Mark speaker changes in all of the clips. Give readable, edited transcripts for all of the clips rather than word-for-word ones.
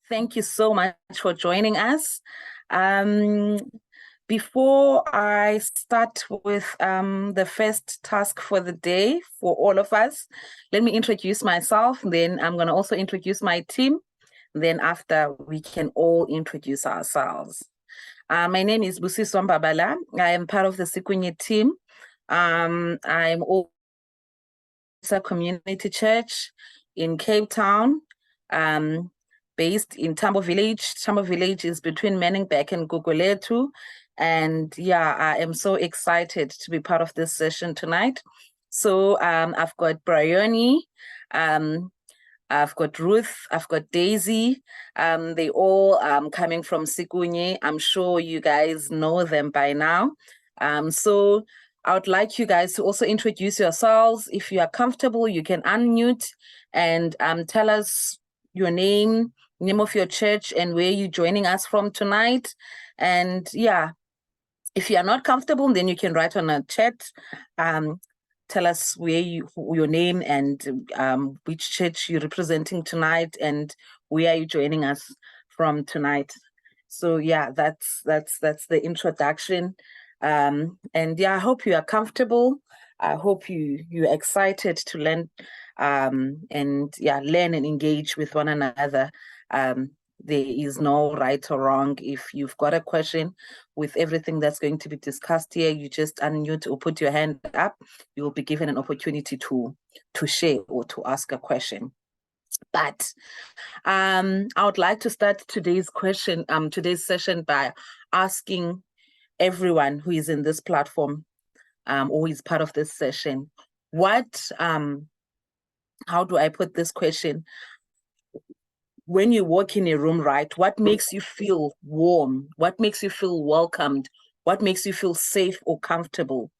Speaker 1: Thank you so much for joining us. Before I start with the first task for the day for all of us, let me introduce myself. Then I'm going to also introduce my team. Then after, we can all introduce ourselves. My name is Busiso Mbabala. I am part of the Sikunye team. I'm also a community church in Cape Town, based in Tambo Village. Tambo Village is between Manningbeck and Guguletu. And yeah, I am so excited to be part of this session tonight. So I've got Bryony, I've got Ruth, I've got Daisy. They all coming from Sikunye. I'm sure you guys know them by now. So I would like you guys to also introduce yourselves. If you are comfortable, you can unmute and tell us your name of your church, and where you're joining us from tonight. And yeah, if you are not comfortable, then you can write on a chat. Tell us where your name and which church you're representing tonight, and where are you joining us from tonight. So yeah, that's the introduction. And yeah, I hope you are comfortable. I hope you're excited to learn and yeah, learn and engage with one another. There is no right or wrong. If you've got a question with everything that's going to be discussed here, you just unmute or put your hand up. You'll be given an opportunity to share or to ask a question. But I would like to start today's session by asking everyone who is in this platform or is part of this session, how do I put this question? When you walk in a room, right, what makes you feel warm? What makes you feel welcomed? What makes you feel safe or comfortable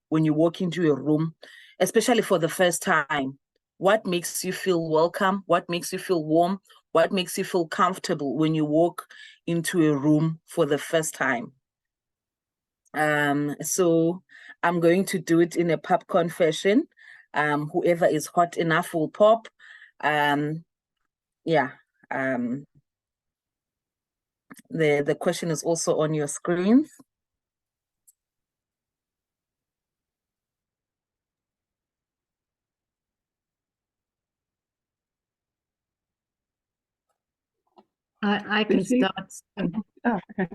Speaker 1: when you walk into a room, especially for the first time? What makes you feel welcome? What makes you feel warm? What makes you feel comfortable when you walk into a room for the first time? So I'm going to do it in a popcorn fashion. Whoever is hot enough will pop. Yeah. The question is also on your screens.
Speaker 2: I can start.
Speaker 3: Oh, okay.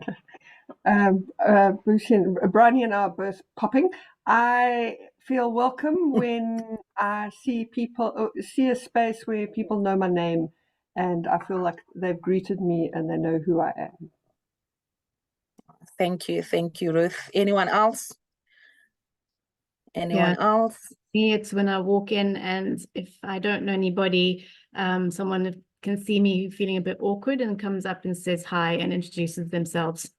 Speaker 3: Bryony and I are both popping. I feel welcome when I see a space where people know my name, and I feel like they've greeted me and they know who I am.
Speaker 1: Thank you, Ruth. Anyone else? Else?
Speaker 2: Me, it's when I walk in, and if I don't know anybody, someone can see me feeling a bit awkward and comes up and says hi and introduces themselves.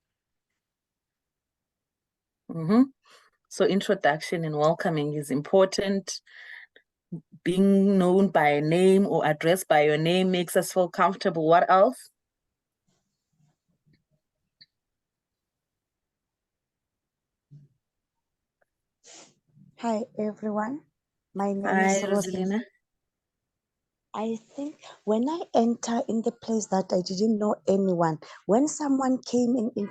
Speaker 1: So introduction and welcoming is important. Being known by a name or addressed by your name makes us feel comfortable. What else?
Speaker 4: Hi, everyone. My name is Rosalina. I think when I enter in the place that I didn't know anyone, when someone came in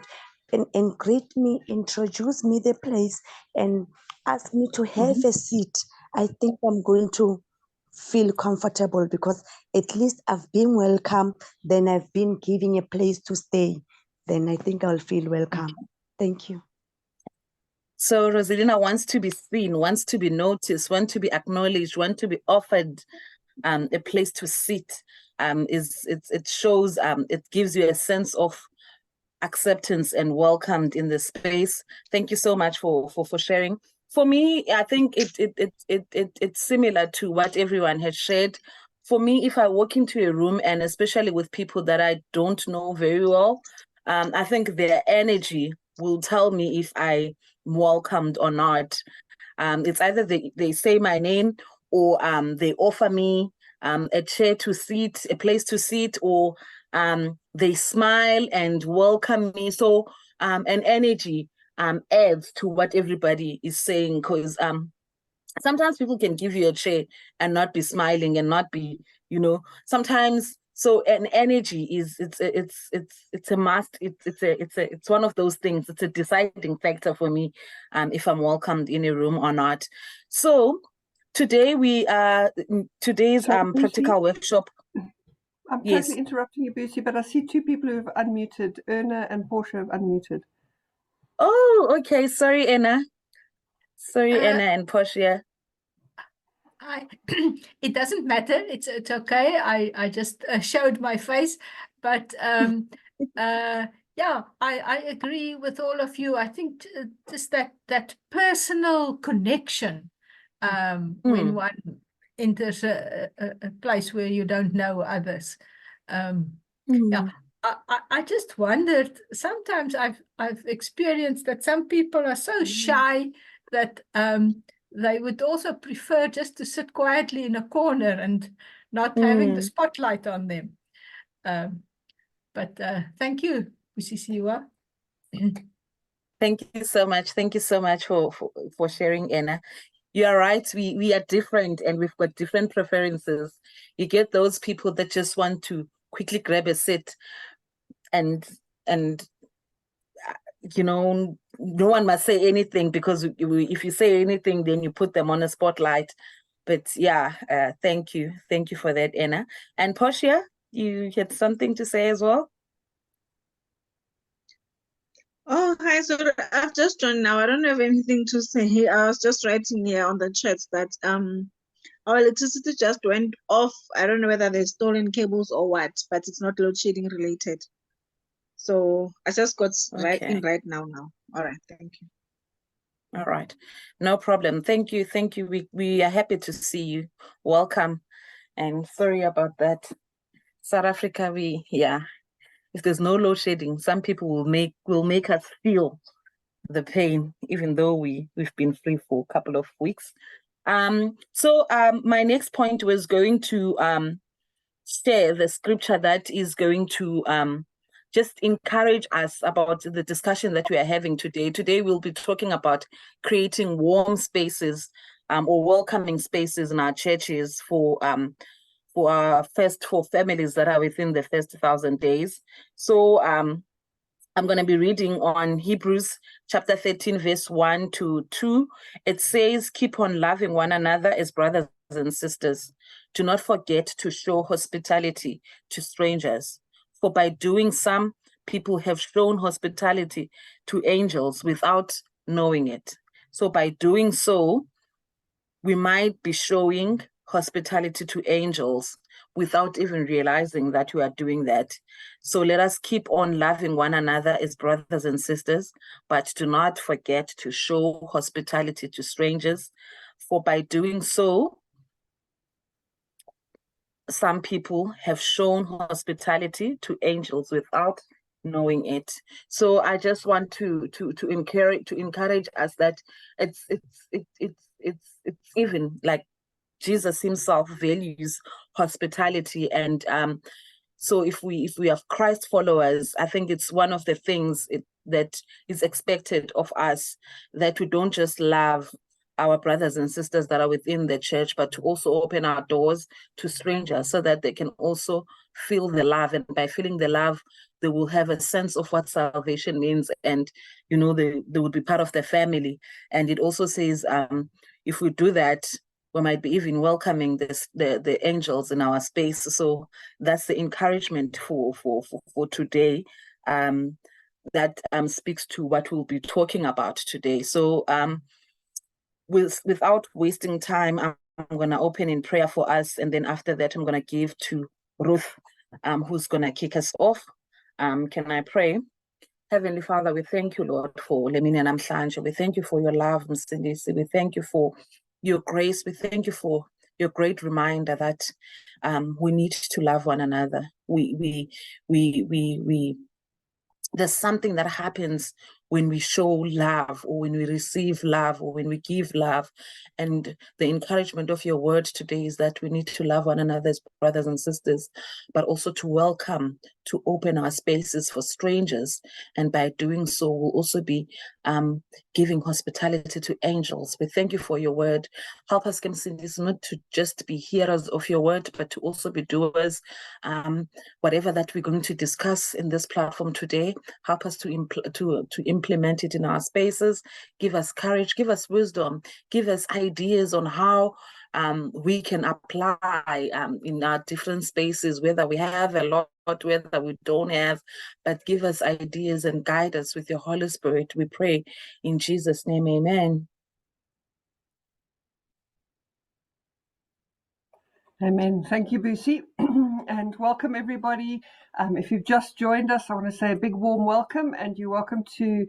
Speaker 4: and greet me, introduce me the place, and ask me to have a seat, I think I'm going to feel comfortable, because at least I've been welcome, then I've been given a place to stay, then I think I'll feel welcome. Thank you.
Speaker 1: So Rosalina wants to be seen, wants to be noticed, wants to be acknowledged, wants to be offered a place to sit. It shows, it gives you a sense of acceptance and welcomed in the space. Thank you so much for sharing. For me, I think it's similar to what everyone has shared. For me, if I walk into a room, and especially with people that I don't know very well, I think their energy will tell me if I'm welcomed or not. It's either they say my name, or they offer me a chair to sit, a place to sit, or they smile and welcome me. So an energy adds to what everybody is saying, because sometimes people can give you a chair and not be smiling and not be, sometimes. So an energy it's a must. It's one of those things. It's a deciding factor for me, if I'm welcomed in a room or not. So today today's
Speaker 3: So,
Speaker 1: practical workshop.
Speaker 3: I'm
Speaker 1: Yes.
Speaker 3: totally interrupting you, Boosie, but I see two people who've unmuted. Erna and Portia have unmuted.
Speaker 1: Oh, okay. Sorry, Anna. Sorry, Anna and Portia.
Speaker 5: It doesn't matter. It's okay. I just showed my face, but yeah, I agree with all of you. I think just that personal connection when one enters a place where you don't know others. Yeah, I just wondered. Sometimes I've experienced that some people are so shy that they would also prefer just to sit quietly in a corner and not having the spotlight on them. But thank you, Busisiwa.
Speaker 1: Thank you so much. Thank you so much for sharing, Anna. You are right. We are different and we've got different preferences. You get those people that just want to quickly grab a seat and no one must say anything, because if you say anything, then you put them on a spotlight. But yeah, thank you for that, Anna. And Portia, you had something to say as well?
Speaker 6: Oh, hi. So I've just joined now. I don't have anything to say. I was just writing here on the chat that our electricity just went off. I don't know whether they're stolen cables or what, but it's not load shedding related. So I just got right now. All right, thank you.
Speaker 1: All right, no problem. Thank you. We are happy to see you. Welcome, and sorry about that. South Africa, if there's no load shedding, some people will make us feel the pain, even though we've been free for a couple of weeks. So my next point was going to share the scripture that is going to just encourage us about the discussion that we are having today. Today we'll be talking about creating warm spaces or welcoming spaces in our churches for families that are within the first 1,000 days. So I'm going to be reading on Hebrews chapter 13, verse 1 to 2. It says, keep on loving one another as brothers and sisters. Do not forget to show hospitality to strangers. For by doing some people have shown hospitality to angels without knowing it. So by doing so, we might be showing hospitality to angels without even realizing that we are doing that. So let us keep on loving one another as brothers and sisters, but do not forget to show hospitality to strangers. For by doing so, some people have shown hospitality to angels without knowing it. So I just want to encourage us that it's even like Jesus himself values hospitality. And so if we are Christ followers, I think it's one of the things that is expected of us, that we don't just love our brothers and sisters that are within the church, but to also open our doors to strangers so that they can also feel the love. And by feeling the love, they will have a sense of what salvation means, and they would be part of the family. And it also says, if we do that, we might be even welcoming the angels in our space. So that's the encouragement for today, that speaks to what we'll be talking about today. So without wasting time, I'm going to open in prayer for us, and then after that, I'm going to give to Ruth, who's going to kick us off. Can I pray? Heavenly Father, we thank you, Lord, for Lemini namhlanje. We thank you for your love, Msindisi. We thank you for your grace. We thank you for your great reminder that we need to love one another. There's something that happens when we show love, or when we receive love, or when we give love. And the encouragement of your word today is that we need to love one another as brothers and sisters, but also to welcome to open our spaces for strangers. And by doing so, we'll also be giving hospitality to angels. We thank you for your word. Help us, Kemsindis, not to just be hearers of your word, but to also be doers. Whatever that we're going to discuss in this platform today, help us to implement it in our spaces. Give us courage, give us wisdom, give us ideas on how we can apply in our different spaces, whether we have a lot, whether we don't have, but give us ideas and guide us with your Holy Spirit. We pray in Jesus' name, amen.
Speaker 3: Amen. Thank you, Busi, and welcome everybody. If you've just joined us, I want to say a big warm welcome, and you're welcome to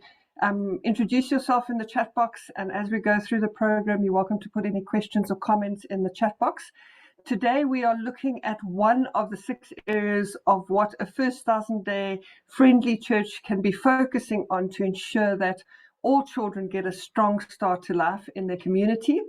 Speaker 3: introduce yourself in the chat box. And as we go through the program, you're welcome to put any questions or comments in the chat box. Today, we are looking at one of the 6 areas of what a First 1,000 Day friendly church can be focusing on to ensure that all children get a strong start to life in their community.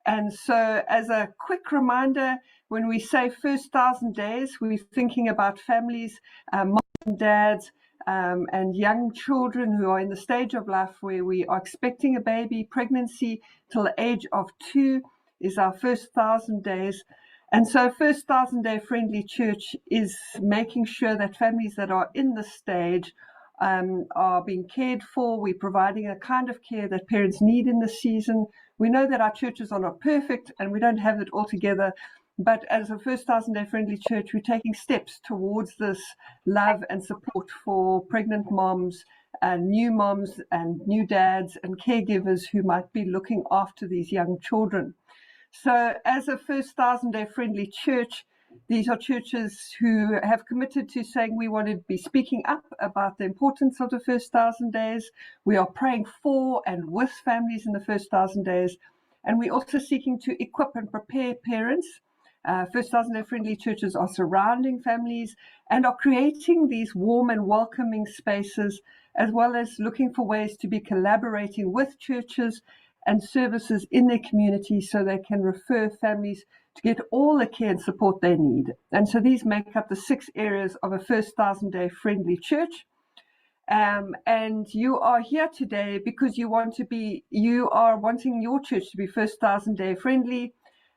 Speaker 3: And so, as a quick reminder, when we say first 1,000 days, we're thinking about families, moms and dads, and young children who are in the stage of life where we are expecting a baby. Pregnancy till the age of 2 is our first 1,000 days. And so First 1,000 Day Friendly Church is making sure that families that are in this stage are being cared for. We're providing a kind of care that parents need in this season. We know that our churches are not perfect and we don't have it all together, but as a First 1,000 Day Friendly Church, we're taking steps towards this love and support for pregnant moms and new dads and caregivers who might be looking after these young children. So as a First 1,000 Day Friendly Church, these are churches who have committed to saying we want to be speaking up about the importance of the first 1,000 days. We are praying for and with families in the first 1,000 days. And we're also seeking to equip and prepare parents. First 1,000 Day Friendly Churches are surrounding families and are creating these warm and welcoming spaces, as well as looking for ways to be collaborating with churches and services in their community so they can refer families to get all the care and support they need. And so these make up the 6 areas of a First 1,000 Day Friendly Church. And you are here today because you are wanting your church to be First 1,000 Day Friendly.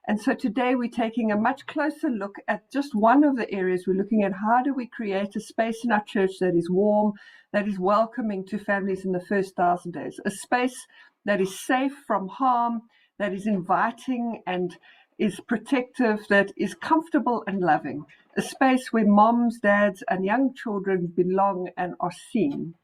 Speaker 3: And so today we're taking a much closer look at just one of the areas. We're looking at how do we create a space in our church that is warm, that is welcoming to families in the first 1,000 days, a space that is safe from harm, that is inviting and is protective, that is comfortable and loving, a space where moms, dads, and young children belong and are seen.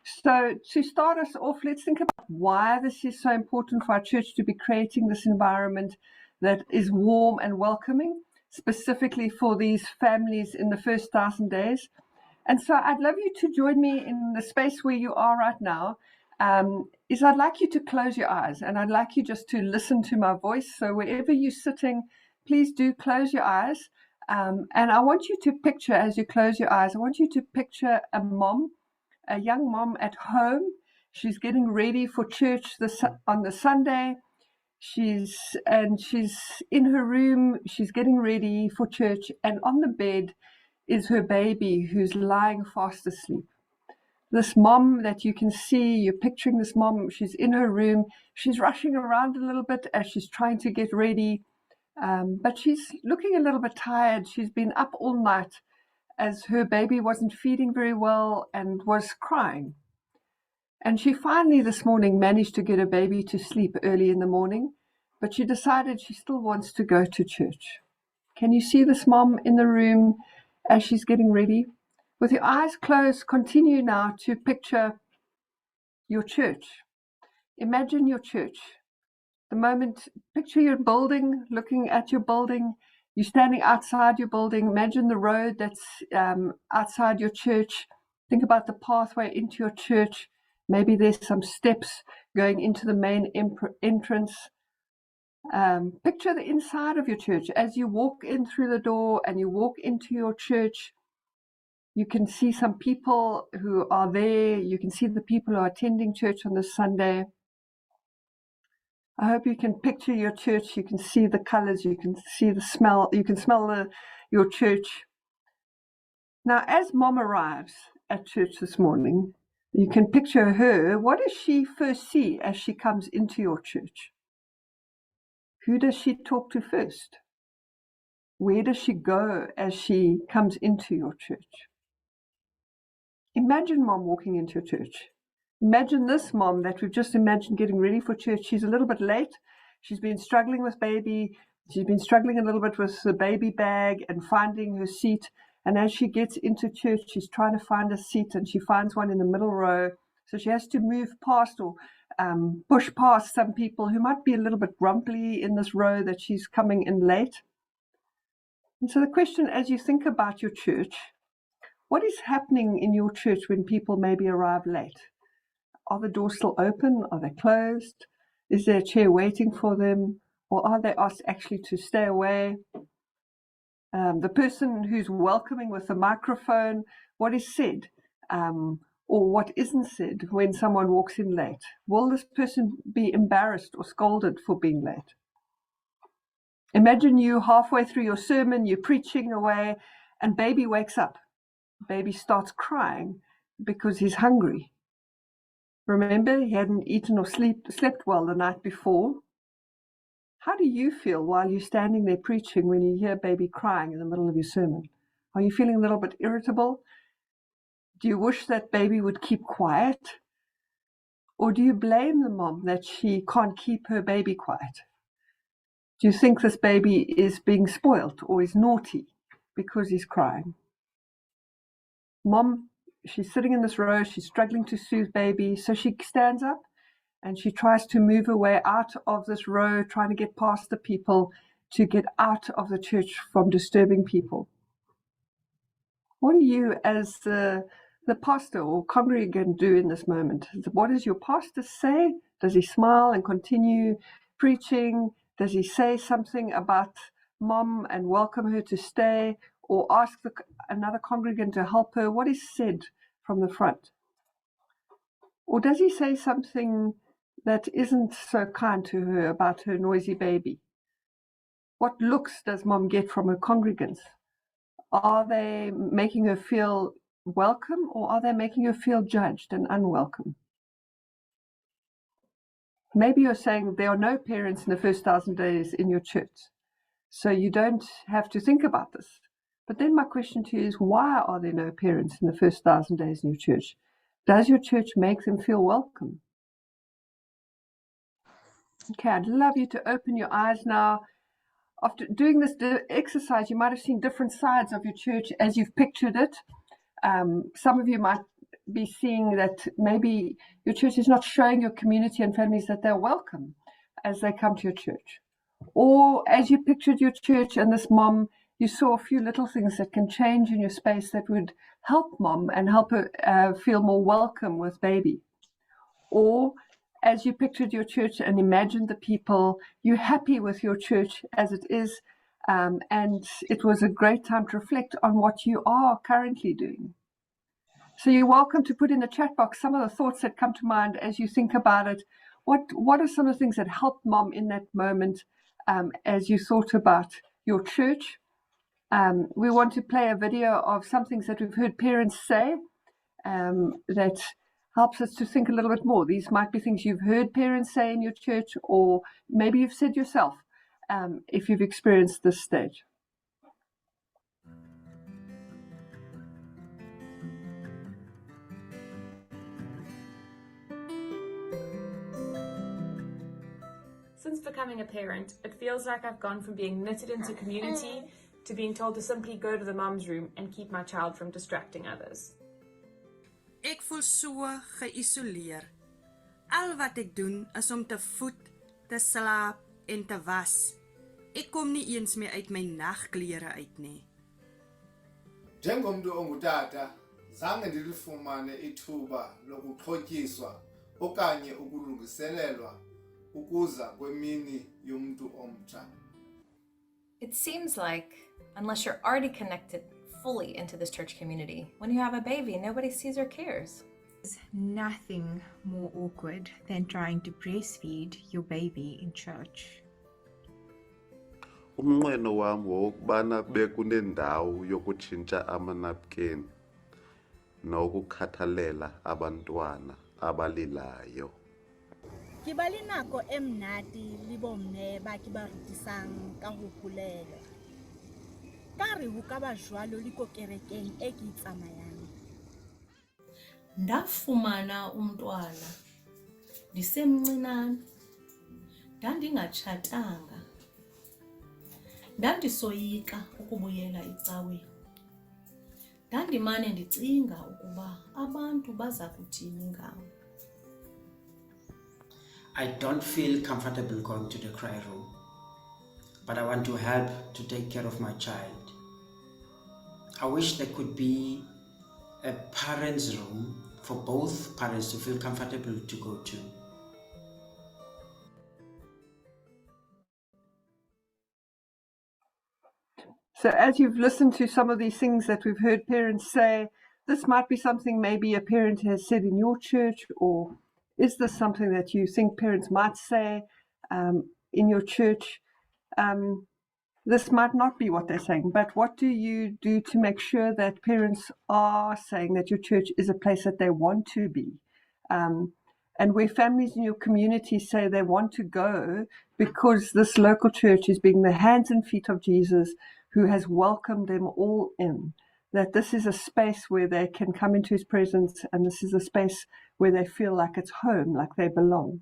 Speaker 3: So to start us off, let's think about why this is so important for our church to be creating this environment that is warm and welcoming, specifically for these families in the first 1,000 days. And so I'd love you to join me in the space where you are right now. I'd like you to close your eyes, and I'd like you just to listen to my voice. So wherever you're sitting, please do close your eyes. And I want you to picture, as you close your eyes, I want you to picture a young mom at home. She's getting ready for church on the Sunday. She's in her room. She's getting ready for church, and on the bed is her baby who's lying fast asleep. This mom that you can see, you're picturing this mom, she's in her room, she's rushing around a little bit as she's trying to get ready, but she's looking a little bit tired. She's been up all night as her baby wasn't feeding very well and was crying. And she finally this morning managed to get her baby to sleep early in the morning, but she decided she still wants to go to church. Can you see this mom in the room as she's getting ready? With your eyes closed, continue now to picture your church. Imagine your church. The moment, picture your building, looking at your building. You're standing outside your building. Imagine the road that's outside your church. Think about the pathway into your church. Maybe there's some steps going into the main entrance. Picture the inside of your church. As you walk in through the door and you walk into your church, you can see some people who are there. You can see the people who are attending church on this Sunday. I hope you can picture your church. You can see the colors. You can see the smell. You can smell your church. Now, as Mom arrives at church this morning, you can picture her. What does she first see as she comes into your church? Who does she talk to first? Where does she go as she comes into your church? Imagine Mom walking into your church. Imagine this Mom that we've just imagined getting ready for church. She's a little bit late. She's been struggling with baby. She's been struggling a little bit with the baby bag and finding her seat. And as she gets into church, she's trying to find a seat, and she finds one in the middle row. So she has to move past or push past some people who might be a little bit grumpy in this row that she's coming in late. And so the question, as you think about your church, what is happening in your church when people maybe arrive late? Are the doors still open? Are they closed? Is there a chair waiting for them? Or are they asked actually to stay away? The person who's welcoming with the microphone, what is said or what isn't said when someone walks in late? Will this person be embarrassed or scolded for being late? Imagine you halfway through your sermon, you're preaching away, and baby wakes up. Baby starts crying because he's hungry. Remember, he hadn't eaten or slept well the night before. How do you feel while you're standing there preaching when you hear baby crying in the middle of your sermon? Are you feeling a little bit irritable? Do you wish that baby would keep quiet? Or do you blame the mom that she can't keep her baby quiet? Do you think this baby is being spoilt or is naughty because he's crying? Mom, she's sitting in this row, she's struggling to soothe baby, so she stands up and she tries to move her way out of this row, trying to get past the people to get out of the church from disturbing people. What do you, as the pastor or congregant, do in this moment? What does your pastor say? Does he smile and continue preaching? Does he say something about mom and welcome her to stay, or ask another congregant to help her? What is said from the front? Or does he say something that isn't so kind to her about her noisy baby? What looks does mom get from her congregants? Are they making her feel welcome, or are they making her feel judged and unwelcome? Maybe you're saying there are no parents in the first 1,000 days in your church, so you don't have to think about this. But then my question to you is, why are there no parents in the first 1,000 days in your church? Does your church make them feel welcome? Okay, I'd love you to open your eyes now. After doing this exercise, you might have seen different sides of your church as you've pictured it. Some of you might be seeing that maybe your church is not showing your community and families that they're welcome as they come to your church. Or as you pictured your church and this mom, you saw a few little things that can change in your space that would help mom and help her feel more welcome with baby. Or as you pictured your church and imagined the people, you're happy with your church as it is, and it was a great time to reflect on what you are currently doing. So you're welcome to put in the chat box some of the thoughts that come to mind as you think about it. What are some of the things that helped mom in that moment as you thought about your church? We want to play a video of some things that we've heard parents say that helps us to think a little bit more. These might be things you've heard parents say in your church, or maybe you've said yourself if you've experienced this stage.
Speaker 7: Since becoming a parent, it feels like I've gone from being knitted into community to being told to simply go to the mum's room and keep my child from distracting others.
Speaker 8: Ek voel so geïsoleer. Al wat ek doen is om te voed, te slaap en te was. Ek kom nie eens meer uit my nagklere uit nie.
Speaker 9: Njengomntu ongutata, zange ndilifumane ithuba lokuxhotyiswa okanye ukulungiselelwa ukuza kwemini yomntu omtsha.
Speaker 10: It seems like, unless you're already connected fully into this church community, when you have a baby, nobody sees or cares.
Speaker 11: There's nothing more awkward than trying to breastfeed your baby in church.
Speaker 12: Umnqweno wam wokubana kube kunendawo yokutshintsha amanapukeni nokukhathalela abantwana abalilayo.
Speaker 13: Ke ba le nako e mnate le bomme ba ke ba rutisang ka ho holela. Ka re ho ka ba jwalo le ko kerekeng e ke tsamayang.
Speaker 14: Ndafumana umntwana ndisemncinane, ndandingatshatanga, ndandisoyika ukubuyela ecaweni, ndandimane ndicinga ukuba abantu baza kuthini ngam.
Speaker 15: I don't feel comfortable going to the cry room, but I want to help to take care of my child. I wish there could be a parents' room for both parents to feel comfortable to go to.
Speaker 3: So as you've listened to some of these things that we've heard parents say, this might be something maybe a parent has said in your church, or is this something that you think parents might say in your church? This might not be what they're saying, but what do you do to make sure that parents are saying that your church is a place that they want to be? And where families in your community say they want to go because this local church is being the hands and feet of Jesus, who has welcomed them all in, that this is a space where they can come into his presence, and this is a space where they feel like it's home, like they belong.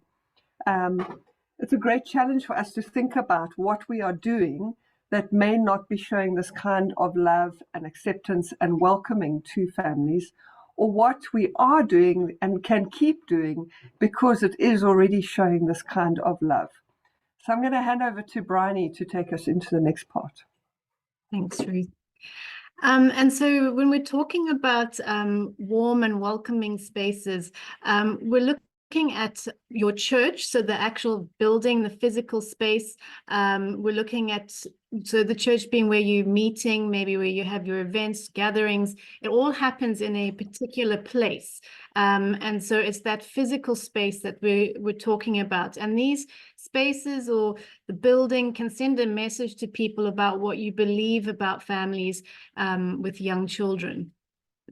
Speaker 3: It's a great challenge for us to think about what we are doing that may not be showing this kind of love and acceptance and welcoming to families, or what we are doing and can keep doing because it is already showing this kind of love. So I'm going to hand over to Bryony to take us into the next part.
Speaker 2: Thanks, Ruth. And so when we're talking about warm and welcoming spaces, we're looking at your church, so the actual building, the physical space. We're looking at, so the church being where you're meeting, maybe where you have your events, gatherings. It all happens in a particular place. And so it's that physical space that we're talking about. And these spaces or the building can send a message to people about what you believe about families with young children.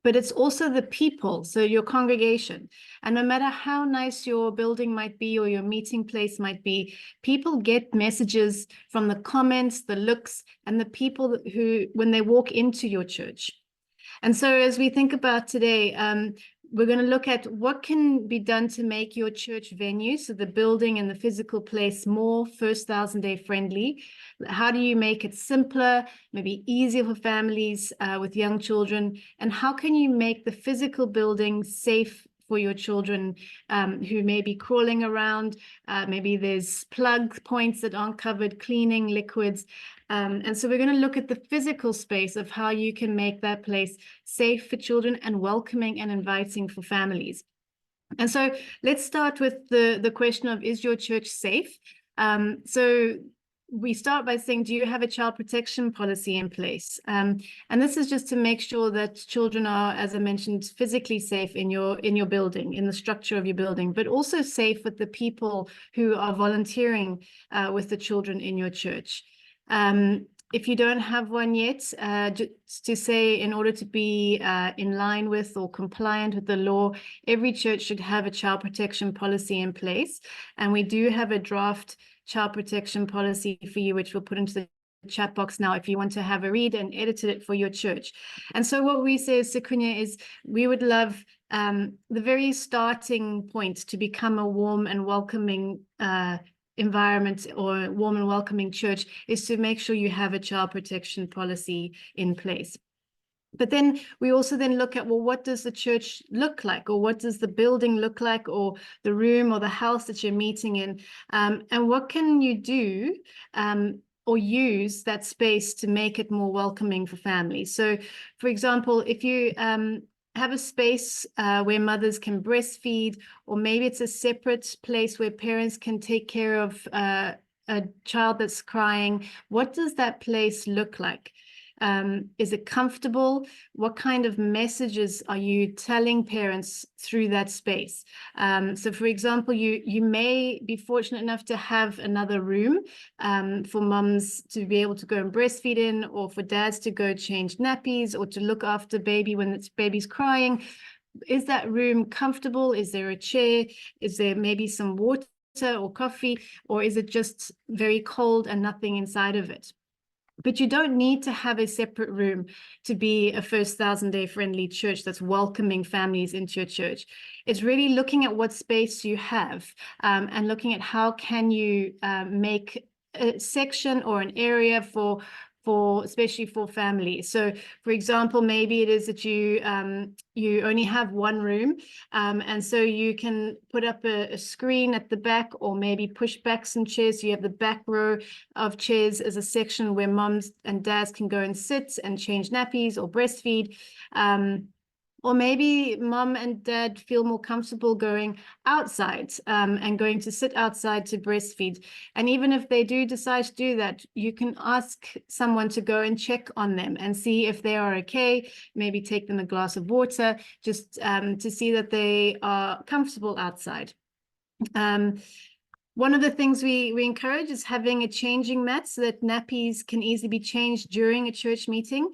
Speaker 2: But it's also the people, so your congregation. And no matter how nice your building might be or your meeting place might be, people get messages from the comments, the looks, and the people who, when they walk into your church. And so as we think about today, we're going to look at what can be done to make your church venue, so the building and the physical place, more First Thousand Day friendly. How do you make it simpler, maybe easier for families with young children? And how can you make the physical building safe for your children who may be crawling around? Maybe there's plug points that aren't covered, cleaning liquids. And so we're going to look at the physical space of how you can make that place safe for children and welcoming and inviting for families. And so let's start with the question of, is your church safe? So we start by saying, do you have a child protection policy in place? And this is just to make sure that children are, as I mentioned, physically safe in your building, in the structure of your building, but also safe with the people who are volunteering with the children in your church. If you don't have one yet, just to say, in order to be in line with or compliant with the law, every church should have a child protection policy in place. And we do have a draft child protection policy for you, which we'll put into the chat box now if you want to have a read and edit it for your church. And so what we say as Sikunya is we would love the very starting point to become a warm and welcoming environment or warm and welcoming church is to make sure you have a child protection policy in place. But then we also then look at, well, what does the church look like, or what does the building look like, or the room or the house that you're meeting in, and what can you do or use that space to make it more welcoming for families? So, for example, if you have a space where mothers can breastfeed, or maybe it's a separate place where parents can take care of a child that's crying, what does that place look like? Is it comfortable? What kind of messages are you telling parents through that space? So for example, you may be fortunate enough to have another room for mums to be able to go and breastfeed in, or for dads to go change nappies, or to look after baby when its baby's crying. Is that room comfortable? Is there a chair? Is there maybe some water or coffee, or is it just very cold and nothing inside of it? But you don't need to have a separate room to be a First 1,000 Day friendly church that's welcoming families into your church. It's really looking at what space you have and looking at how can you make a section or an area for especially for families. So for example, maybe it is that you only have one room, and so you can put up a screen at the back, or maybe push back some chairs. So you have the back row of chairs as a section where mums and dads can go and sit and change nappies or breastfeed. Or maybe mum and dad feel more comfortable going outside and going to sit outside to breastfeed. And even if they do decide to do that, you can ask someone to go and check on them and see if they are okay, maybe take them a glass of water, just to see that they are comfortable outside. One of the things we encourage is having a changing mat so that nappies can easily be changed during a church meeting.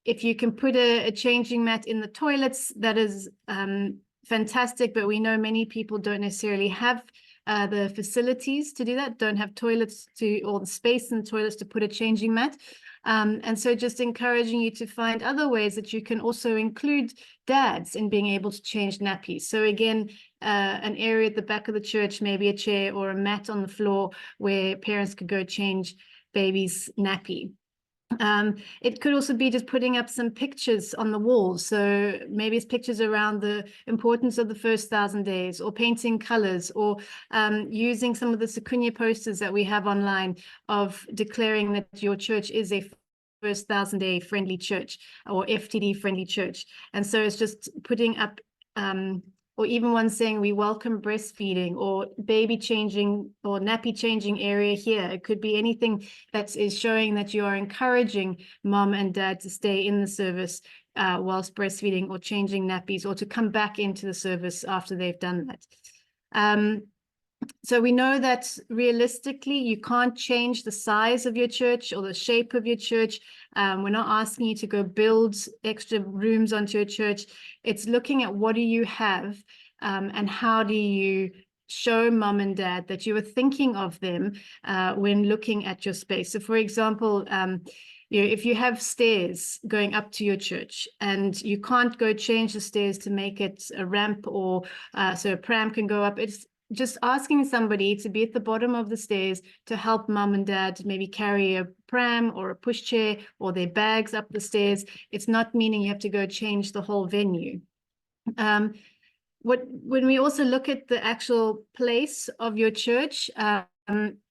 Speaker 2: If you can put a changing mat in the toilets, that is fantastic, but we know many people don't necessarily have the facilities to do that, don't have toilets or the space in the toilets to put a changing mat. And so just encouraging you to find other ways that you can also include dads in being able to change nappies. So again, an area at the back of the church, maybe a chair or a mat on the floor where parents could go change baby's nappy. It could also be just putting up some pictures on the walls. So maybe it's pictures around the importance of the first 1,000 days, or painting colors, or using some of the Sukunya posters that we have online of declaring that your church is a First 1,000 Day friendly church, or FTD friendly church. And so it's just putting up or even one saying we welcome breastfeeding, or baby changing or nappy changing area here. It could be anything that is showing that you are encouraging mom and dad to stay in the service whilst breastfeeding or changing nappies, or to come back into the service after they've done that. So we know that realistically, you can't change the size of your church or the shape of your church. We're not asking you to go build extra rooms onto your church. It's looking at what do you have and how do you show mom and dad that you are thinking of them when looking at your space. So for example, if you have stairs going up to your church and you can't go change the stairs to make it a ramp, or so a pram can go up, it's just asking somebody to be at the bottom of the stairs to help mum and dad maybe carry a pram or a pushchair or their bags up the stairs. It's not meaning you have to go change the whole venue. When we also look at the actual place of your church,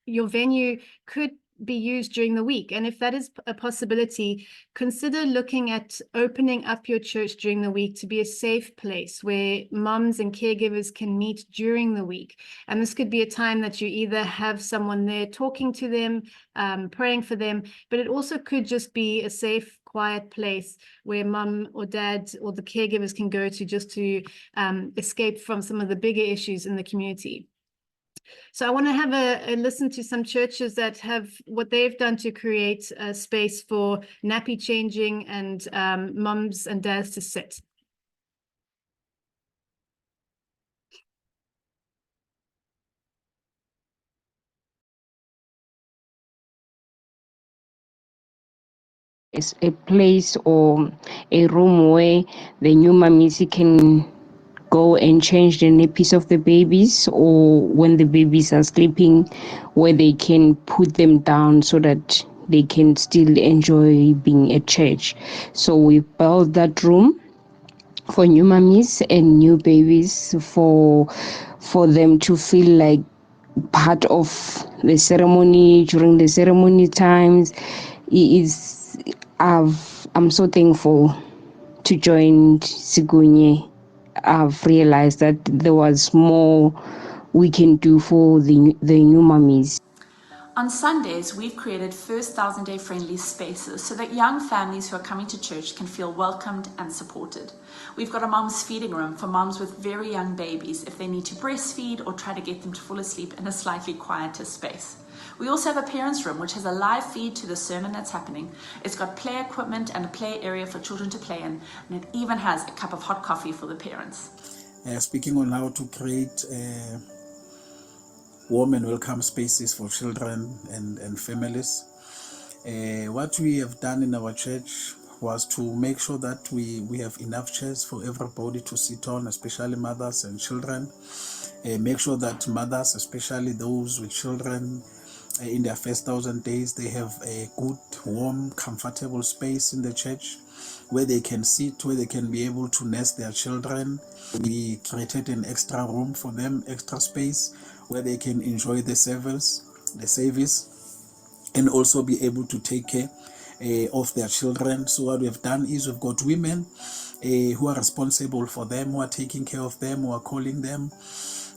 Speaker 2: your venue could be used during the week. And if that is a possibility, consider looking at opening up your church during the week to be a safe place where mums and caregivers can meet during the week. And this could be a time that you either have someone there talking to them, praying for them, but it also could just be a safe, quiet place where mum or dad or the caregivers can go to just to escape from some of the bigger issues in the community. So I want to have a listen to some churches that have what they've done to create a space for nappy changing and mums and dads to sit.
Speaker 16: It's a place or a room where the new mummies can go and change the nappies of the babies, or when the babies are sleeping, where they can put them down so that they can still enjoy being at church. So we built that room for new mummies and new babies for them to feel like part of the ceremony. During the ceremony times, I'm so thankful to join Sigunye. I've realized that there was more we can do for the new mummies.
Speaker 17: On Sundays, we've created First 1000 Day friendly spaces so that young families who are coming to church can feel welcomed and supported. We've got a mom's feeding room for moms with very young babies if they need to breastfeed or try to get them to fall asleep in a slightly quieter space. We also have a parents' room which has a live feed to the sermon that's happening. It's got play equipment and a play area for children to play in, and it even has a cup of hot coffee for the parents.
Speaker 18: Speaking on how to create warm and welcome spaces for children and families. What we have done in our church was to make sure that we have enough chairs for everybody to sit on, especially mothers and children. Make sure that mothers, especially those with children in their first 1000 days, they have a good, warm, comfortable space in the church where they can sit, where they can be able to nurse their children. We created an extra room for them, extra space where they can enjoy the service, and also be able to take care of their children. So what we've done is we've got women who are responsible for them, who are taking care of them, who are calling them,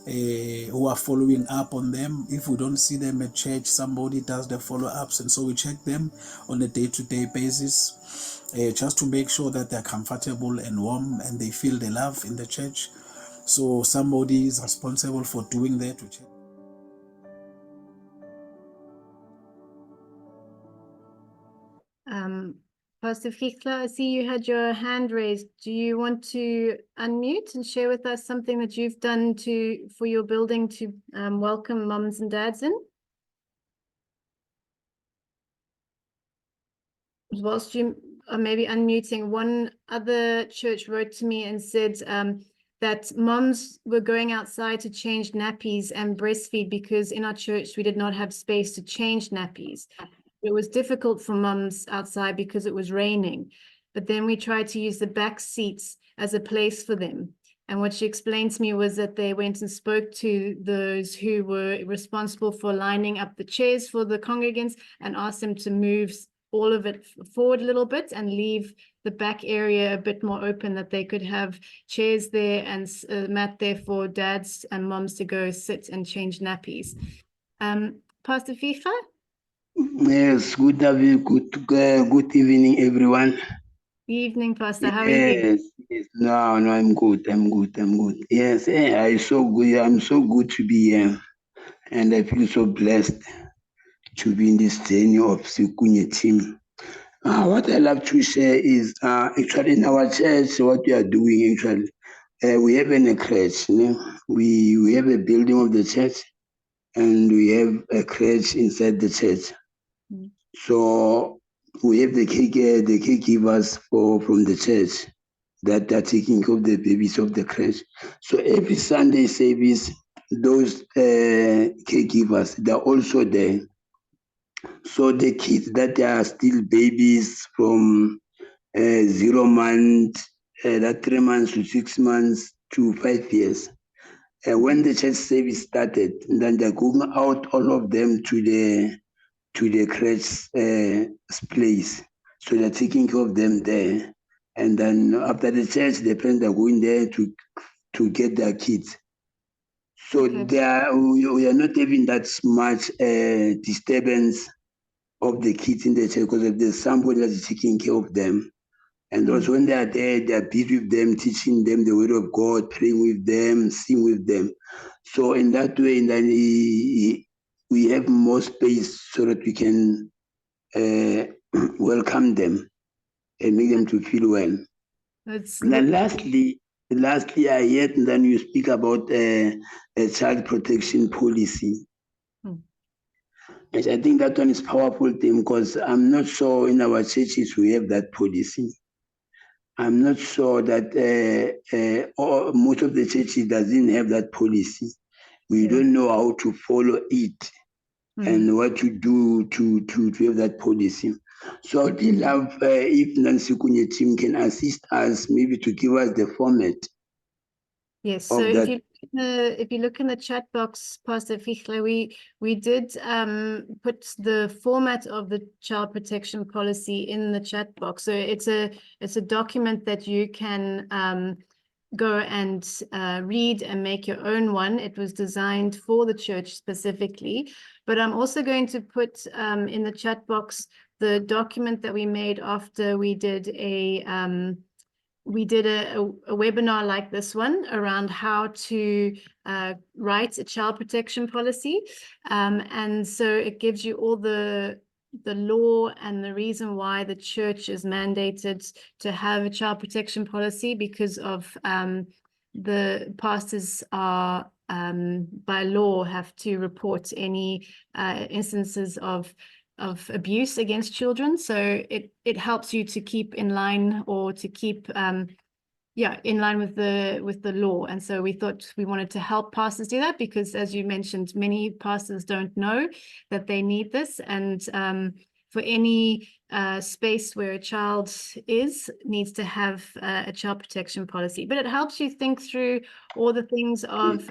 Speaker 18: who are following up on them. If we don't see them at church, somebody does the follow-ups, and so we check them on a day-to-day basis just to make sure that they're comfortable and warm and they feel the love in the church. So somebody is responsible for doing that.
Speaker 2: Pastor Fichler, I see you had your hand raised. Do you want to unmute and share with us something that you've done for your building to welcome mums and dads in? Whilst you are maybe unmuting, one other church wrote to me and said that moms were going outside to change nappies and breastfeed because in our church we did not have space to change nappies. It was difficult for mums outside because it was raining, but then we tried to use the back seats as a place for them. And what she explained to me was that they went and spoke to those who were responsible for lining up the chairs for the congregants and asked them to move all of it forward a little bit and leave the back area a bit more open, that they could have chairs there and a mat there for dads and moms to go sit and change nappies. Pastor FIFA?
Speaker 19: Yes, good evening, everyone.
Speaker 2: Evening, Pastor. How are you?
Speaker 19: Yes. No, I'm good. Yes, I'm so good to be here, and I feel so blessed to be in this journey of Sikunye team. What I love to share is actually in our church, what we are doing actually, we have a crèche. We have a building of the church, and we have a crèche inside the church. So we have the caregivers from the church that are taking care of the babies of the crèche. So every Sunday service, those caregivers, they're also there. So the kids that are still babies from 0 months, 3 months to 6 months to 5 years. When the church service started, then they're going out, all of them to the crèche place. So they're taking care of them there. And then after the church, the parents are going there to get their kids. So we are not having that much disturbance of the kids in the church because if there's somebody that's taking care of them. And also when they are there, they are busy with them, teaching them the word of God, praying with them, sing with them. So in that way, and then we have more space so that we can welcome them and make them to feel well. And then lastly, I heard and then you speak about a child protection policy. Yes, I think that one is powerful thing because I'm not sure in our churches we have that policy. I'm not sure that most of the churches doesn't have that policy. We don't know how to follow it and what to do to have that policy. So I'd love if Nancy Kunye team can assist us, maybe to give us the format.
Speaker 2: Yes, so if you look in the chat box, Pastor Fichler, we did put the format of the child protection policy in the chat box. So it's a document that you can go and read and make your own one. It was designed for the church specifically. But I'm also going to put in the chat box the document that we made after we did a webinar like this one around how to write a child protection policy. And so it gives you all the law and the reason why the church is mandated to have a child protection policy, because of the pastors are by law have to report any instances of abuse against children. So it helps you to keep in line, or to keep in line with the law. And so we thought we wanted to help pastors do that, because as you mentioned, many pastors don't know that they need this. And for any space where a child needs to have a child protection policy. But it helps you think through all the things of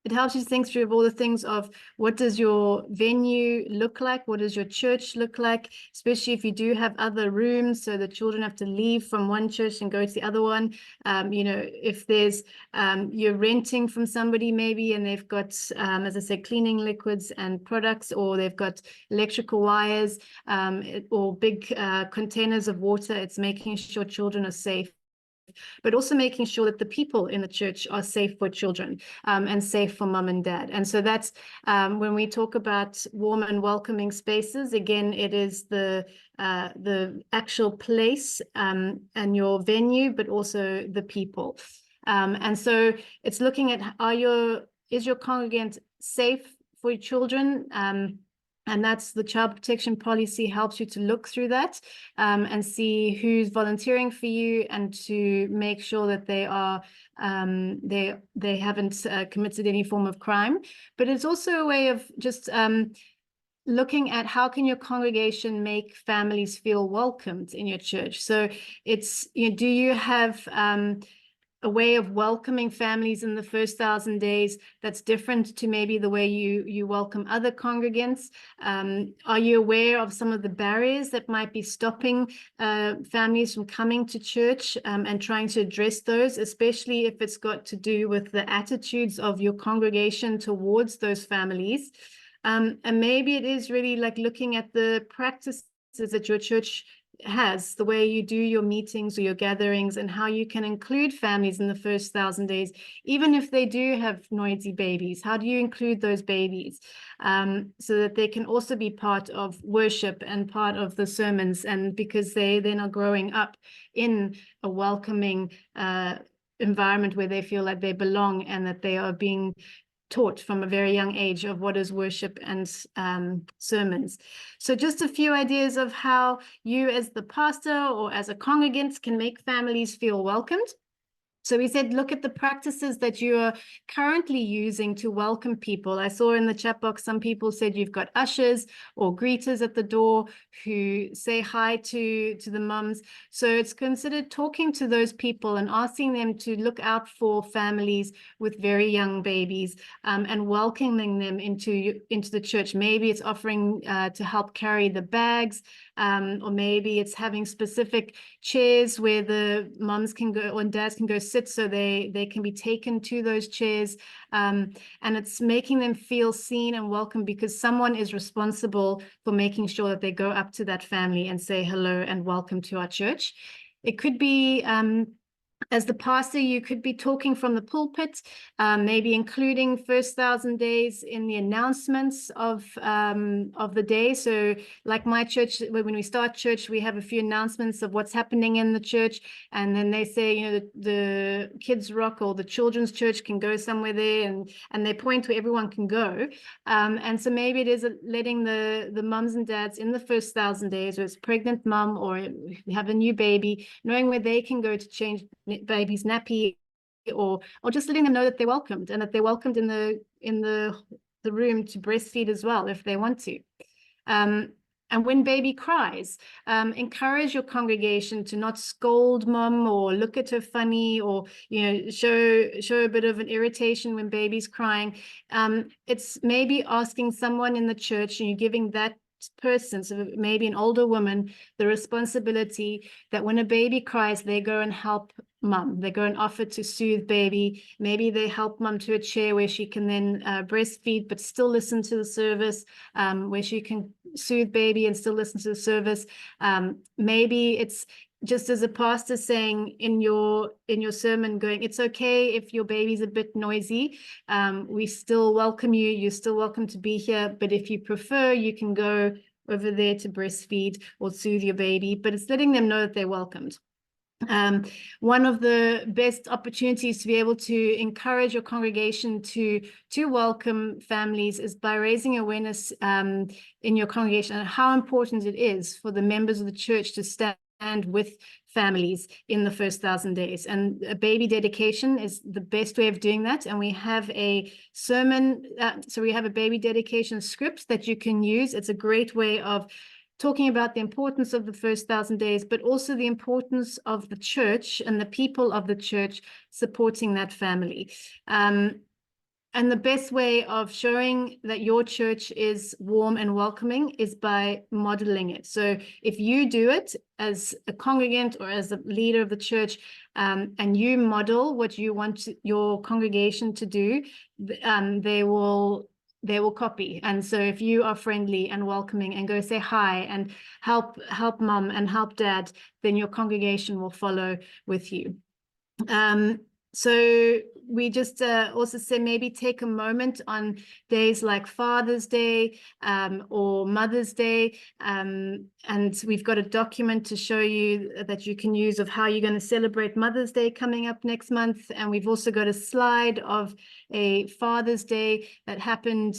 Speaker 2: it helps you think through all the things of what does your venue look like? What does your church look like? Especially if you do have other rooms, so the children have to leave from one church and go to the other one. You know, if there's, you're renting from somebody maybe, and they've got, as I said, cleaning liquids and products, or they've got electrical wires, or big containers of water, it's making sure children are safe, but also making sure that the people in the church are safe for children, and safe for mum and dad. And so that's when we talk about warm and welcoming spaces, again, it is the actual place and your venue, but also the people. And so it's looking at is your congregant safe for your children? And that's the child protection policy helps you to look through that and see who's volunteering for you, and to make sure that they are they haven't committed any form of crime. But it's also a way of just looking at how can your congregation make families feel welcomed in your church. So it's, you know, do you have a way of welcoming families in the first 1,000 days that's different to maybe the way you welcome other congregants? Are you aware of some of the barriers that might be stopping families from coming to church, and trying to address those, especially if it's got to do with the attitudes of your congregation towards those families? And maybe it is really like looking at the practices that your church has, the way you do your meetings or your gatherings, and how you can include families in the first 1,000 days, even if they do have noisy babies. How do you include those babies so that they can also be part of worship and part of the sermons, and because they then are growing up in a welcoming environment where they feel like they belong, and that they are being taught from a very young age of what is worship and sermons. So just a few ideas of how you as the pastor or as a congregant can make families feel welcomed. So we said, look at the practices that you are currently using to welcome people. I saw in the chat box, some people said you've got ushers or greeters at the door who say hi to the mums. So it's considered talking to those people and asking them to look out for families with very young babies, and welcoming them into the church. Maybe it's offering to help carry the bags, or maybe it's having specific chairs where the mums can go, or dads can go sit, so they can be taken to those chairs, and it's making them feel seen and welcome, because someone is responsible for making sure that they go up to that family and say hello and welcome to our church. It could be as the pastor, you could be talking from the pulpit, maybe including first 1,000 days in the announcements of the day. So like my church, when we start church, we have a few announcements of what's happening in the church. And then they say, you know, the kids rock or the children's church can go somewhere there, and they point where everyone can go. And so maybe it is letting the mums and dads in the first 1,000 days, or it's pregnant mum or you have a new baby, knowing where they can go to change baby's nappy, or just letting them know that they're welcomed, and that they're welcomed in the room to breastfeed as well if they want to. And when baby cries, encourage your congregation to not scold mom or look at her funny, or show a bit of an irritation when baby's crying. It's maybe asking someone in the church, and you're giving that person, so maybe an older woman, the responsibility that when a baby cries, they go and help mum. They go and offer to soothe baby. Maybe they help mum to a chair where she can then breastfeed, but still listen to the service, where she can soothe baby and still listen to the service. Maybe it's just as a pastor saying in your sermon, going, it's okay if your baby's a bit noisy. We still welcome you. You're still welcome to be here. But if you prefer, you can go over there to breastfeed or soothe your baby. But it's letting them know that they're welcomed. One of the best opportunities to be able to encourage your congregation to welcome families is by raising awareness in your congregation and how important it is for the members of the church to stand with families in the first 1,000 days. And a baby dedication is the best way of doing that. And we have a sermon, so we have a baby dedication script that you can use. It's a great way of talking about the importance of the first 1,000 days, but also the importance of the church and the people of the church supporting that family. And the best way of showing that your church is warm and welcoming is by modeling it. So if you do it as a congregant or as a leader of the church, and you model what you want your congregation to do, they will copy. And so if you are friendly and welcoming and go say hi and help mom and help dad, then your congregation will follow with you. So we just also say maybe take a moment on days like Father's Day or Mother's Day, and we've got a document to show you that you can use of how you're going to celebrate Mother's Day coming up next month. And we've also got a slide of a Father's Day that happened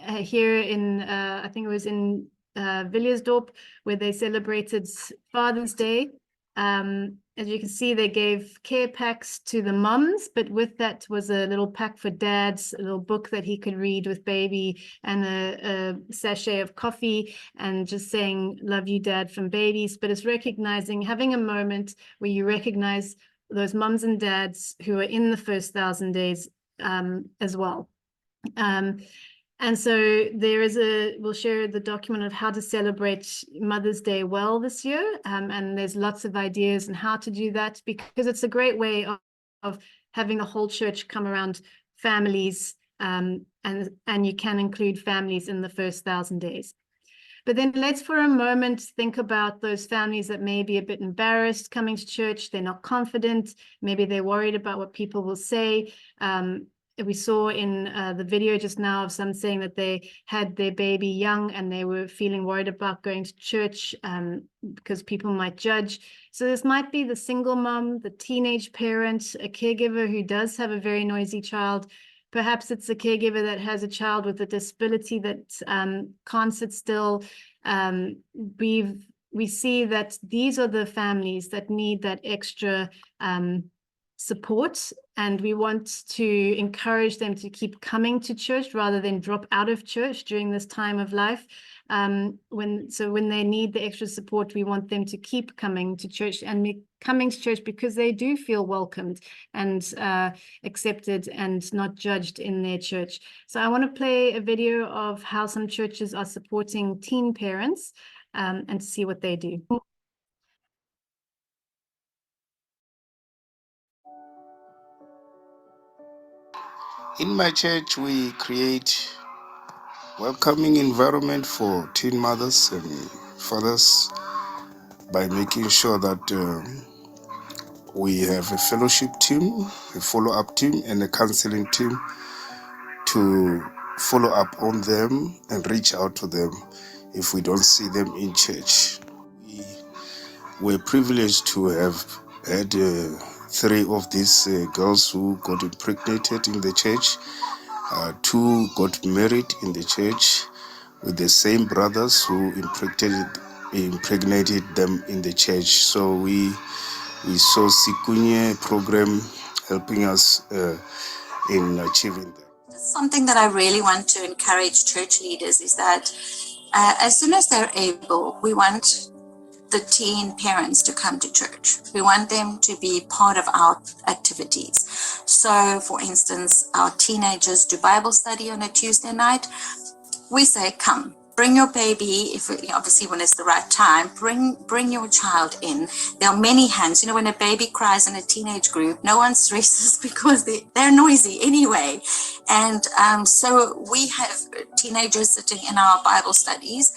Speaker 2: here in, I think it was in Villersdorp, where they celebrated Father's Day. As you can see, they gave care packs to the mums, but with that was a little pack for dads, a little book that he could read with baby, and a sachet of coffee, and just saying, love you, Dad, from babies. But it's recognizing, having a moment where you recognize those mums and dads who are in the first 1,000 days as well. And so there is we'll share the document of how to celebrate Mother's Day well this year. And there's lots of ideas on how to do that, because it's a great way of having the whole church come around families, and you can include families in the first 1,000 days. But then let's for a moment think about those families that may be a bit embarrassed coming to church. They're not confident. Maybe they're worried about what people will say. We saw in the video just now of some saying that they had their baby young and they were feeling worried about going to church because people might judge. So this might be the single mom, the teenage parent, a caregiver who does have a very noisy child. Perhaps it's a caregiver that has a child with a disability that can't sit still. We see that these are the families that need that extra support, and we want to encourage them to keep coming to church rather than drop out of church during this time of life. When they need the extra support, we want them to keep coming to church and coming to church because they do feel welcomed and accepted and not judged in their church. So I want to play a video of how some churches are supporting teen parents and see what they do.
Speaker 20: In my church, we create welcoming environment for teen mothers and fathers by making sure that we have a fellowship team, a follow-up team, and a counseling team to follow up on them and reach out to them if we don't see them in church. We're privileged to have had 3 of these girls who got impregnated in the church. 2 got married in the church with the same brothers who impregnated them in the church. So we saw Sikunye program helping us in achieving that.
Speaker 21: Something that I really want to encourage church leaders is that as soon as they're able, we want the teen parents to come to church. We want them to be part of our activities. So, for instance, our teenagers do Bible study on a Tuesday night. We say, come. bring your baby, if obviously when it's the right time, bring your child in. There are many hands. You know, when a baby cries in a teenage group, no one stresses because they're noisy anyway. And so we have teenagers sitting in our Bible studies.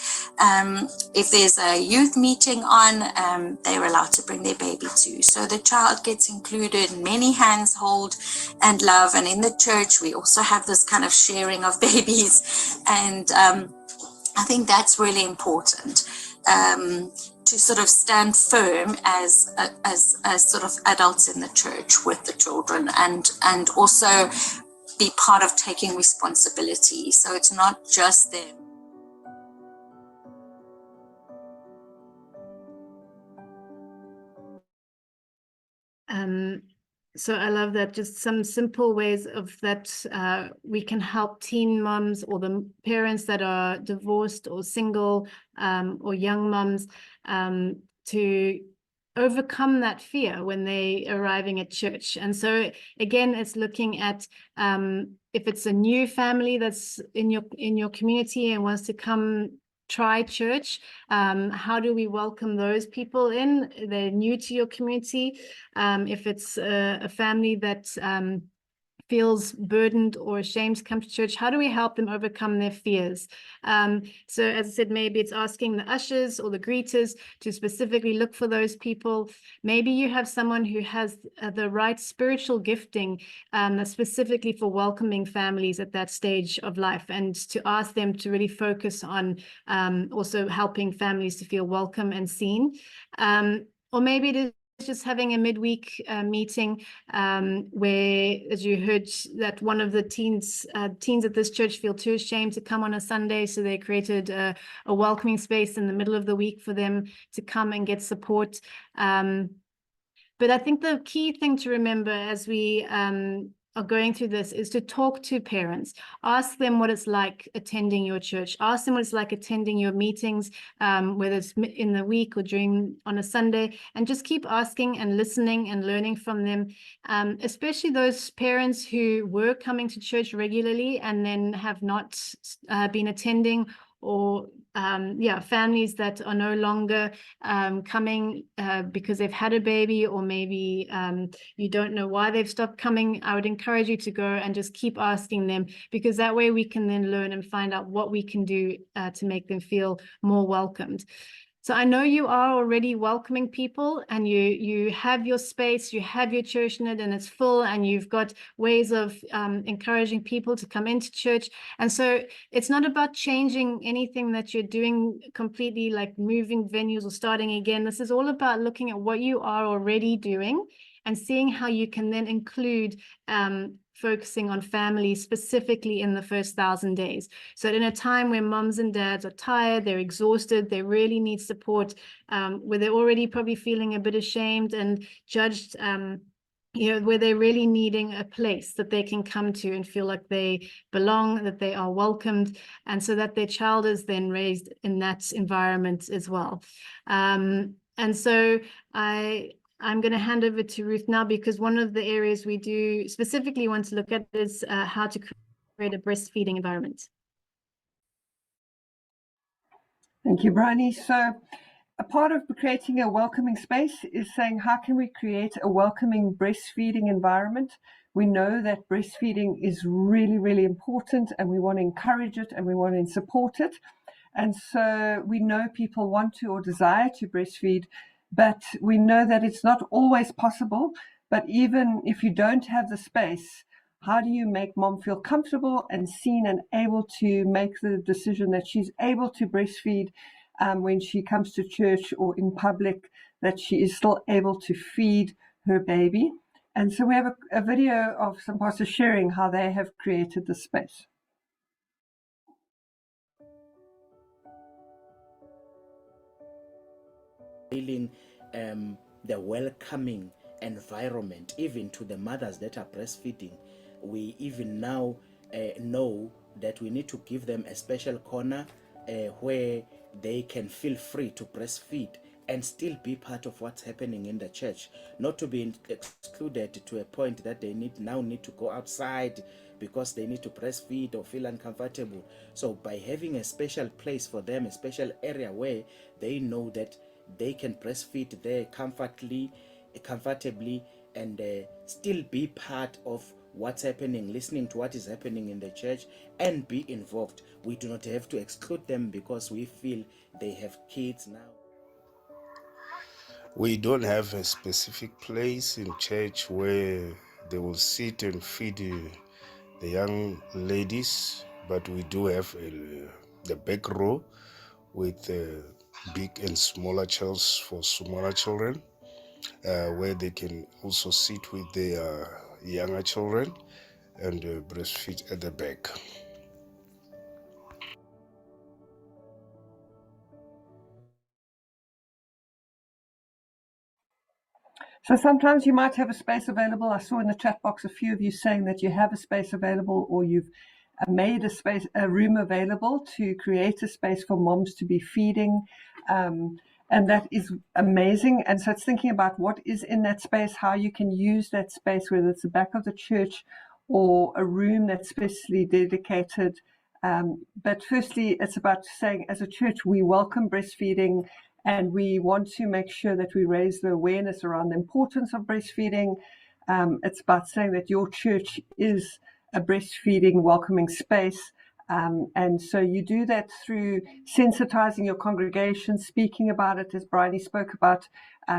Speaker 21: If there's a youth meeting on, they're allowed to bring their baby too. So the child gets included, many hands hold and love. And in the church, we also have this kind of sharing of babies. And I think that's really important, to sort of stand firm as sort of adults in the church with the children, and also be part of taking responsibility. So it's not just them.
Speaker 2: So I love that, just some simple ways of that we can help teen moms or the parents that are divorced or single or young moms to overcome that fear when they arriving at church. And so again, it's looking at if it's a new family that's in your community and wants to come try church, how do we welcome those people in? They're new to your community. If it's a family that feels burdened or ashamed to come to church, how do we help them overcome their fears? So as I said, maybe it's asking the ushers or the greeters to specifically look for those people. Maybe you have someone who has the right spiritual gifting specifically for welcoming families at that stage of life, and to ask them to really focus on also helping families to feel welcome and seen. Or maybe it is just having a midweek meeting where, as you heard, that one of the teens at this church feel too ashamed to come on a Sunday, so they created a welcoming space in the middle of the week for them to come and get support. But I think the key thing to remember as we are going through this is to talk to parents. Ask them what it's like attending your church. Ask them what it's like attending your meetings, whether it's in the week or on a Sunday, and just keep asking and listening and learning from them, especially those parents who were coming to church regularly and then have not been attending, or families that are no longer coming because they've had a baby, or maybe you don't know why they've stopped coming. I would encourage you to go and just keep asking them, because that way we can then learn and find out what we can do to make them feel more welcomed. So I know you are already welcoming people, and you have your space, you have your church in it, and it's full, and you've got ways of encouraging people to come into church. And so it's not about changing anything that you're doing completely, like moving venues or starting again. This is all about looking at what you are already doing and seeing how you can then include focusing on families specifically in the first 1,000 days. So in a time where moms and dads are tired, they're exhausted, they really need support, where they're already probably feeling a bit ashamed and judged, where they're really needing a place that they can come to and feel like they belong, that they are welcomed, and so that their child is then raised in that environment as well. And so I'm going to hand over to Ruth now, because one of the areas we do specifically want to look at is how to create a breastfeeding environment.
Speaker 3: Thank you, Bryony. So a part of creating a welcoming space is saying, how can we create a welcoming breastfeeding environment? We know that breastfeeding is really, really important, and we want to encourage it and we want to support it. And so we know people want to or desire to breastfeed, but we know that it's not always possible. But even if you don't have the space, how do you make mom feel comfortable and seen and able to make the decision that she's able to breastfeed when she comes to church or in public, that she is still able to feed her baby? And so we have a video of some pastors sharing how they have created the space.
Speaker 4: Feeling the welcoming environment, even to the mothers that are breastfeeding. We even now know that we need to give them a special corner where they can feel free to breastfeed and still be part of what's happening in the church, not to be excluded to a point that they need to go outside because they need to breastfeed or feel uncomfortable. So by having a special place for them, a special area where they know that they can breastfeed there comfortably, and still be part of what's happening, listening to what is happening in the church, and be involved. We do not have to exclude them because we feel they have kids now.
Speaker 20: We don't have a specific place in church where they will sit and feed the young ladies, but we do have the back row with big and smaller chairs for smaller children, where they can also sit with their younger children and breastfeed at the back.
Speaker 3: So sometimes you might have a space available. I saw in the chat box a few of you saying that you have a space available, or you've made a room available to create a space for moms to be feeding. And that is amazing. And so it's thinking about what is in that space, how you can use that space, whether it's the back of the church or a room that's specially dedicated. But firstly, it's about saying, as a church, we welcome breastfeeding, and we want to make sure that we raise the awareness around the importance of breastfeeding. It's about saying that your church is a breastfeeding, welcoming space. And so you do that through sensitizing your congregation, speaking about it, as Bridie spoke about.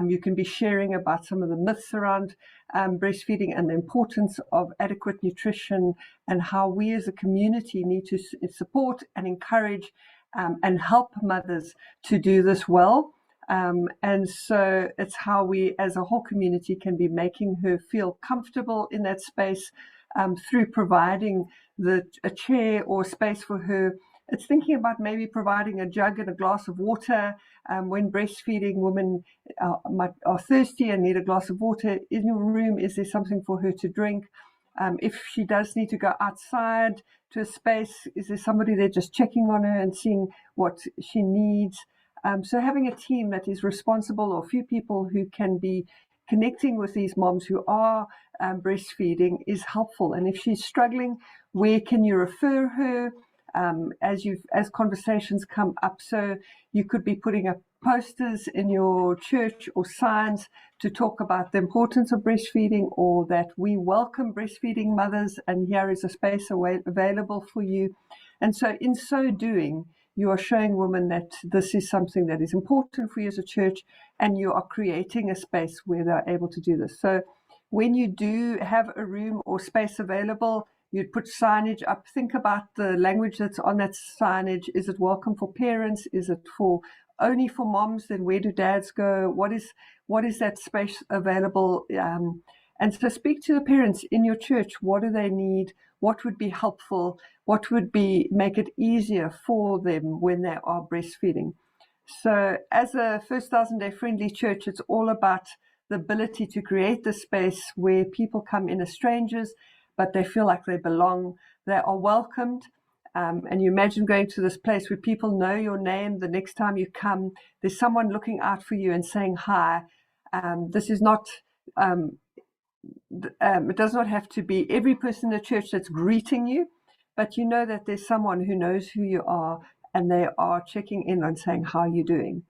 Speaker 3: You can be sharing about some of the myths around breastfeeding and the importance of adequate nutrition, and how we as a community need to support and encourage and help mothers to do this well. And so it's how we as a whole community can be making her feel comfortable in that space, through providing a chair or space for her. It's thinking about maybe providing a jug and a glass of water. When breastfeeding women are thirsty and need a glass of water in your room, is there something for her to drink? If she does need to go outside to a space, is there somebody there just checking on her and seeing what she needs? So having a team that is responsible, or a few people who can be connecting with these moms who are breastfeeding, is helpful. And if she's struggling, where can you refer her as conversations come up? So you could be putting up posters in your church or signs to talk about the importance of breastfeeding, or that we welcome breastfeeding mothers, and here is a space available for you. And so in so doing, you are showing women that this is something that is important for you as a church, and you are creating a space where they're able to do this. So when you do have a room or space available, you'd put signage up. Think about the language that's on that signage. Is it welcome for parents? Is it only for moms? Then where do dads go? What is that space available? And so speak to the parents in your church. What do they need? What would be helpful? What would make it easier for them when they are breastfeeding? So as a First 1,000 Day Friendly Church, it's all about the ability to create the space where people come in as strangers, but they feel like they belong, they are welcomed. And you imagine going to this place where people know your name. The next time you come, there's someone looking out for you and saying hi. This is not, it does not have to be every person in the church that's greeting you, but you know that there's someone who knows who you are, and they are checking in and saying, how are you doing?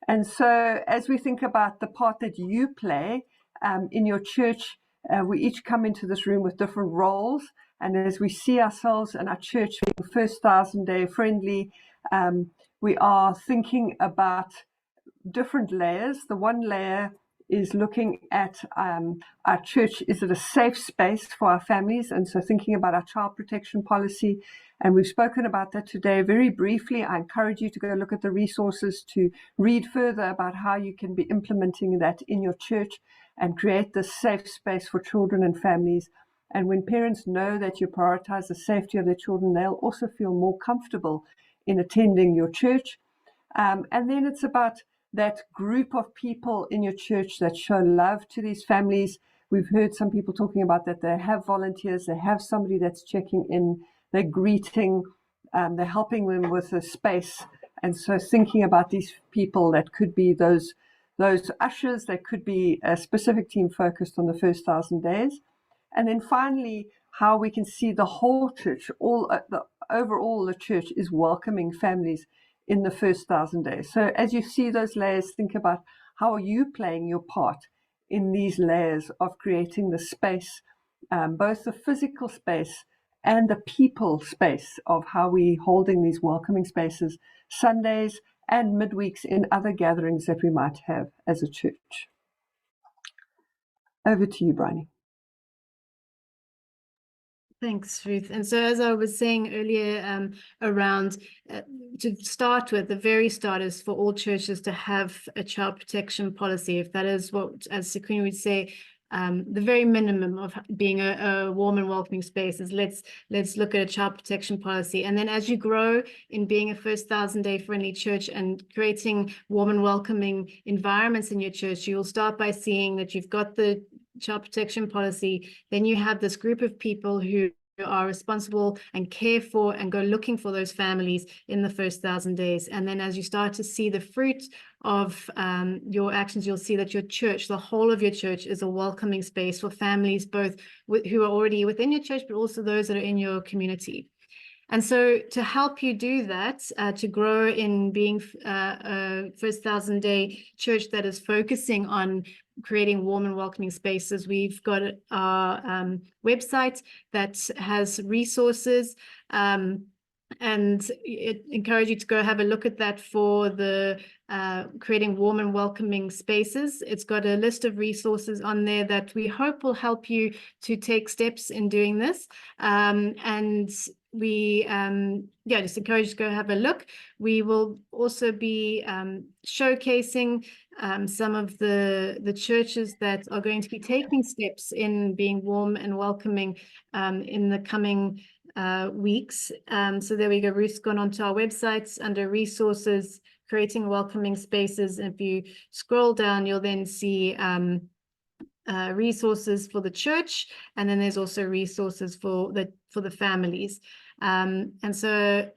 Speaker 3: And so as we think about the part that you play in your church, we each come into this room with different roles. And as we see ourselves and our church being First 1,000 Day Friendly, we are thinking about different layers. The one layer is looking at our church. Is it a safe space for our families? And so thinking about our child protection policy. And we've spoken about that today very briefly. I encourage you to go look at the resources to read further about how you can be implementing that in your church and create this safe space for children and families. And when parents know that you prioritize the safety of their children, they'll also feel more comfortable in attending your church. And then it's about that group of people in your church that show love to these families. We've heard some people talking about that. They have volunteers, they have somebody that's checking in, they're greeting, they're helping them with a space And so thinking about these people, that could be those ushers, that could be a specific team focused on the first 1,000 days. And then finally, how we can see the whole church, overall the church is welcoming families in the first 1,000 days. So as you see those layers, think about how are you playing your part in these layers of creating the space, both the physical space and the people space of how we holding these welcoming spaces Sundays and midweeks in other gatherings that we might have as a church. Over to you, Bryony.
Speaker 2: Thanks, Ruth. And so as I was saying earlier, around to start with, the very start is for all churches to have a child protection policy. If that is what, as Sequina would say, the very minimum of being a warm and welcoming space is let's look at a child protection policy. And then as you grow in being a first 1,000-day friendly church and creating warm and welcoming environments in your church, you will start by seeing that you've got the child protection policy. Then you have this group of people who are responsible and care for and go looking for those families in the first 1,000 days. And then as you start to see the fruit of your actions, you'll see that your church, the whole of your church, is a welcoming space for families, both who are already within your church, but also those that are in your community. And so to help you do that, to grow in being a first 1,000-day church that is focusing on creating warm and welcoming spaces, we've got our website that has resources, and encourage you to go have a look at that for the creating warm and welcoming spaces. It's got a list of resources on there that we hope will help you to take steps in doing this. And we just encourage you to go have a look. We will also be showcasing some of the churches that are going to be taking steps in being warm and welcoming in the coming weeks. So there we go. Ruth's gone onto our websites under resources, creating welcoming spaces. And if you scroll down, you'll then see resources for the church, and then there's also resources for the families. And so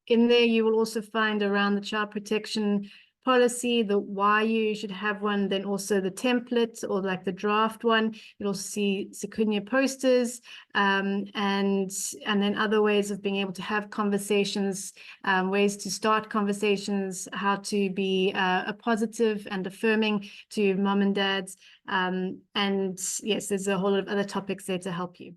Speaker 2: in there you will also find around the child protection policy, the why you should have one, then also the template or like the draft one. You'll also see Sequina posters, and then other ways of being able to have conversations, ways to start conversations, how to be a positive and affirming to mom and dads. And yes, there's a whole lot of other topics there to help you.